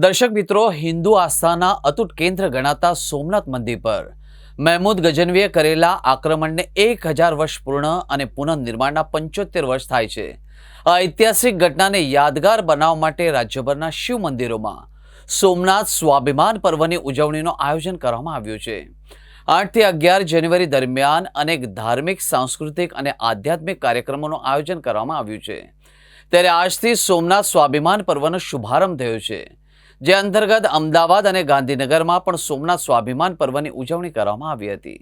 દર્શક મિત્રો, હિન્દુ આસ્થાના અતૂટ કેન્દ્ર ગણાતા સોમનાથ મંદિર પર મહેમૂદ ગજનવીએ કરેલા આક્રમણને 1000 વર્ષ પૂર્ણ અને પુનઃનિર્માણના 75 વર્ષ થાય છે। આ ઐતિહાસિક ઘટનાને યાદગાર બનાવવા માટે રાજ્યભરના શિવ મંદિરોમાં સોમનાથ સ્વાભિમાન પર્વની ઉજવણીનું આયોજન કરવામાં આવ્યું છે। 8 થી 11 જાન્યુઆરી દરમિયાન અનેક ધાર્મિક, સાંસ્કૃતિક અને આધ્યાત્મિક કાર્યક્રમોનું આયોજન કરવામાં આવ્યું છે। ત્યારે આજથી સોમનાથ સ્વાભિમાન પર્વનો શુભારંભ થયો છે, જે અંતર્ગત અમદાવાદ અને ગાંધીનગરમાં પણ સોમનાથ સ્વાભિમાન પર્વની ઉજવણી કરવામાં આવી હતી।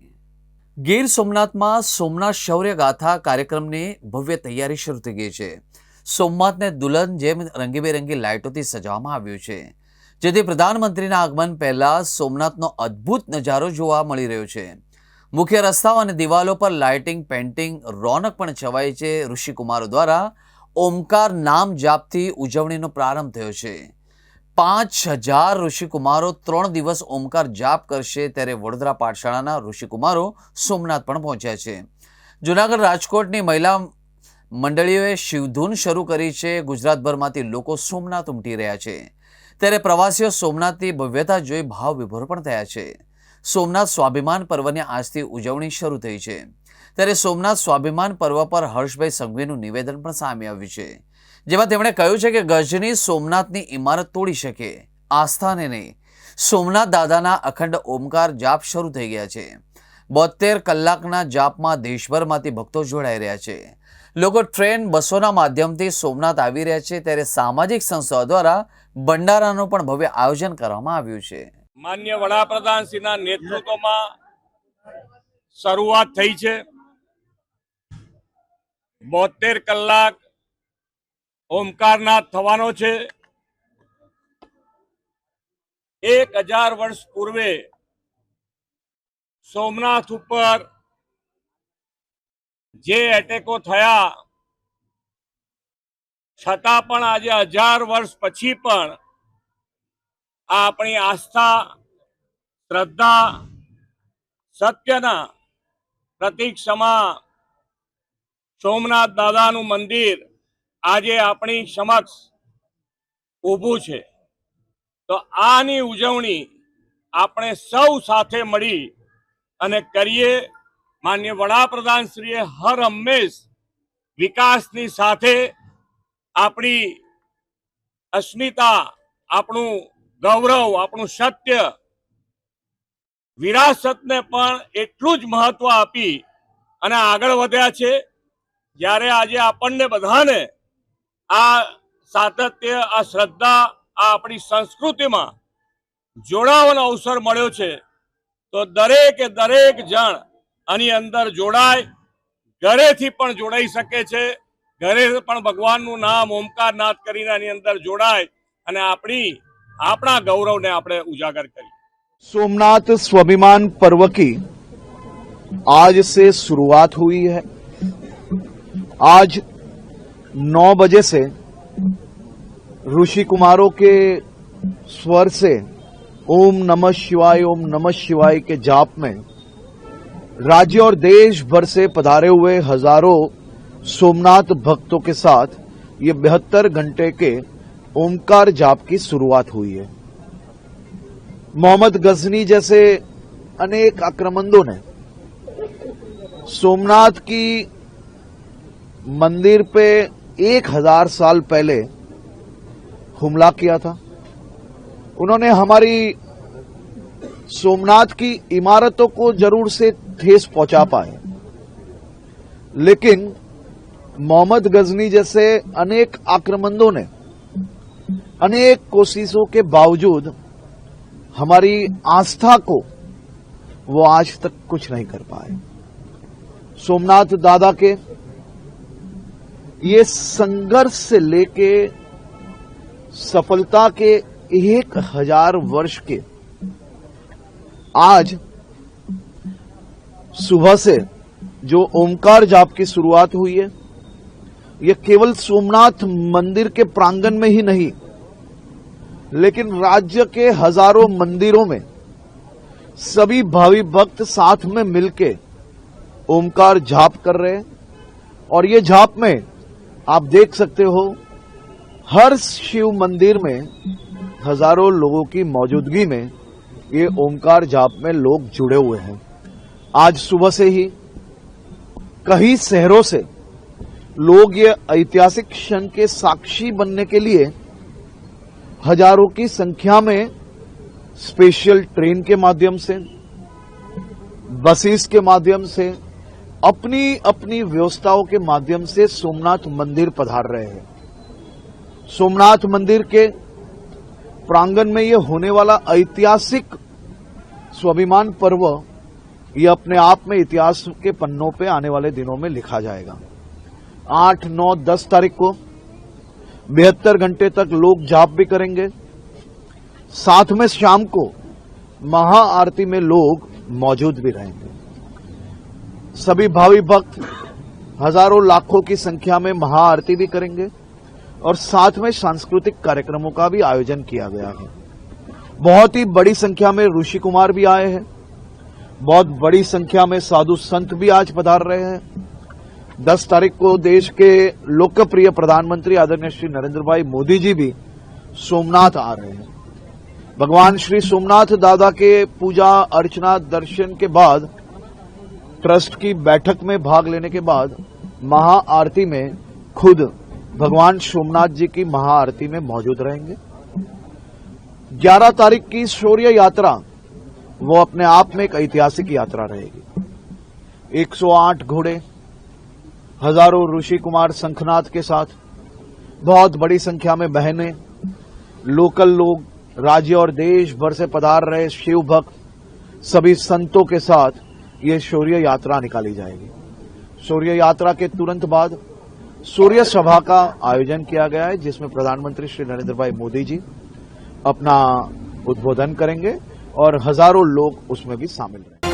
ગીર સોમનાથમાં સોમનાથ શૌર્ય ગાથા કાર્યક્રમની ભવ્ય તૈયારી શરૂ થઈ ગઈ છે। સોમનાથને દુલ્હન જેમ રંગીબેરંગી લાઇટોથી સજાવવામાં આવ્યું છે, જેથી પ્રધાનમંત્રીના આગમન પહેલા સોમનાથનો અદ્ભુત નજારો જોવા મળી રહ્યો છે। મુખ્ય રસ્તાઓ અને દિવાલો પર લાઇટિંગ, પેઇન્ટિંગ, રોનક પણ છવાઈ છે। ઋષિકુમારો દ્વારા ઓમકાર નામ જાપથી ઉજવણીનો પ્રારંભ થયો છે। 5000 ઋષિકુમારો 3 દિવસ ઓમકાર જાપ કરશે। ત્યારે વડોદરા પાઠશાળાના ઋષિકુમારો સોમનાથ પણ પહોંચ્યા છે। જૂનાગઢ, રાજકોટની મહિલા મંડળીઓએ શિવધૂન શરૂ કરી છે। ગુજરાતભરમાંથી લોકો સોમનાથ ઉમટી રહ્યા છે। ત્યારે પ્રવાસીઓ સોમનાથની ભવ્યતા જોઈ ભાવ વિભોર પણ થયા છે। સોમનાથ સ્વાભિમાન પર્વની આજથી ઉજવણી શરૂ થઈ છે। ત્યારે સોમનાથ સ્વાભિમાન પર્વ પર હર્ષભાઈ સંઘવીનું નિવેદન પણ સામે આવ્યું છે, જેમાં તેમણે કહ્યું છે કે ગજની સોમનાથની ઇમારત તોડી શકે, આસ્થાને નહીં। સોમનાથ દાદાના અખંડ ઓમકાર જાપ શરૂ થઈ ગયા છે। 72 કલાકના જાપમાં દેશભરમાંથી ભક્તો જોડાઈ રહ્યા છે। લોકો ટ્રેન, બસોના માધ્યમથી સોમનાથ આવી રહ્યા છે। ત્યારે સામાજિક સંસ્થાઓ દ્વારા ભંડારાનું પણ ભવ્ય આયોજન કરવામાં આવ્યું છે। માનનીય વડાપ્રધાનશ્રીના નેતૃત્વમાં શરૂઆત થઈ છે। 72 કલાક ઓમકારનાથ થવાનો છે। 1000 વર્ષ પૂર્વે સોમનાથ ઉપર જે એટેકો થયા, છતાં પણ આજે 1000 વર્ષ પછી પણ આપણી આસ્થા, શ્રદ્ધા, સત્યના પ્રતીક સમા સોમનાથ દાદાનું મંદિર આજે આપણી સમક્ષ ઊભું છે। તો આની ઉજવણી આપણે સૌ સાથે મળી અને કરીએ। માનનીય વડાપ્રધાનશ્રીએ હર હંમેશ વિકાસની સાથે આપણી અસ્મિતા, આપણું ગૌરવ, આપણું સત્ય, વિરાસતને પણ એટલું જ મહત્વ આપી અને આગળ વધ્યા છે। જ્યારે આજે આપણને બધાને આ સાતત્ય, આ શ્રદ્ધા, આ આપણી સંસ્કૃતિમાં જોડાવાનો અવસર મળ્યો છે, તો દરેક જણ આની અંદર જોડાય। ઘરેથી પણ જોડાઈ શકે છે, ઘરે પણ ભગવાનનું નામ ઓમકારનાથ કરીને આની અંદર જોડાય અને આપણા ગૌરવને આપણે ઉજાગર કરીએ। सोमनाथ स्वाभिमान पर्व की आज से शुरुआत हुई है। आज 9 बजे से ऋषि कुमारों के स्वर से ओम नमः शिवाय के जाप में राज्य और देश भर से पधारे हुए हजारों सोमनाथ भक्तों के साथ ये 72 घंटे के ओमकार जाप की शुरुआत हुई है। मोहम्मद गजनी जैसे अनेक आक्रमणों ने सोमनाथ की मंदिर पे 1000 साल पहले हमला किया था। उन्होंने हमारी सोमनाथ की इमारतों को जरूर से ठेस पहुंचा पाए, लेकिन मोहम्मद गजनी जैसे अनेक आक्रमणों ने अनेक कोशिशों के बावजूद हमारी आस्था को वो आज तक कुछ नहीं कर पाए। सोमनाथ दादा के ये संघर्ष से लेके सफलता के 1000 वर्ष के आज सुबह से जो ओमकार जाप की शुरुआत हुई है, ये केवल सोमनाथ मंदिर के प्रांगण में ही नहीं, लेकिन राज्य के हजारों मंदिरों में सभी भावी भक्त साथ में मिलके ओमकार जाप कर रहे हैं। और ये जाप में आप देख सकते हो हर शिव मंदिर में हजारों लोगों की मौजूदगी में ये ओमकार जाप में लोग जुड़े हुए हैं। आज सुबह से ही कई शहरों से लोग ये ऐतिहासिक क्षण के साक्षी बनने के लिए हजारों की संख्या में स्पेशल ट्रेन के माध्यम से, बसेस के माध्यम से, अपनी अपनी व्यवस्थाओं के माध्यम से सोमनाथ मंदिर पधार रहे हैं। सोमनाथ मंदिर के प्रांगण में यह होने वाला ऐतिहासिक स्वाभिमान पर्व ये अपने आप में इतिहास के पन्नों पे आने वाले दिनों में लिखा जाएगा। 8, 9, 10 तारीख को 72 घंटे तक लोग जाप भी करेंगे। साथ में शाम को महाआरती में लोग मौजूद भी रहेंगे। सभी भावी भक्त हजारों लाखों की संख्या में महाआरती भी करेंगे और साथ में सांस्कृतिक कार्यक्रमों का भी आयोजन किया गया है। बहुत ही बड़ी संख्या में ऋषि कुमार भी आए हैं। बहुत बड़ी संख्या में साधु संत भी आज पधार रहे हैं। 10 तारीख को देश के लोकप्रिय प्रधानमंत्री आदरणीय श्री नरेंद्र भाई मोदी जी भी सोमनाथ आ रहे हैं। भगवान श्री सोमनाथ दादा के पूजा अर्चना दर्शन के बाद, ट्रस्ट की बैठक में भाग लेने के बाद महाआरती में खुद भगवान सोमनाथ जी की महाआरती में मौजूद रहेंगे। 11 तारीख की शौर्य यात्रा वो अपने आप में एक ऐतिहासिक यात्रा रहेगी। 108 घोड़े, हजारों ऋषि कुमार शंखनाद के साथ, बहुत बड़ी संख्या में बहनें, लोकल लोग, राज्य और देश भर से पधार रहे शिव भक्त, सभी संतों के साथ ये शौर्य यात्रा निकाली जाएगी। शौर्य यात्रा के तुरंत बाद सूर्य सभा का आयोजन किया गया है, जिसमें प्रधानमंत्री श्री नरेंद्र भाई मोदी जी अपना उद्बोधन करेंगे और हजारों लोग उसमें भी शामिल रहेंगे।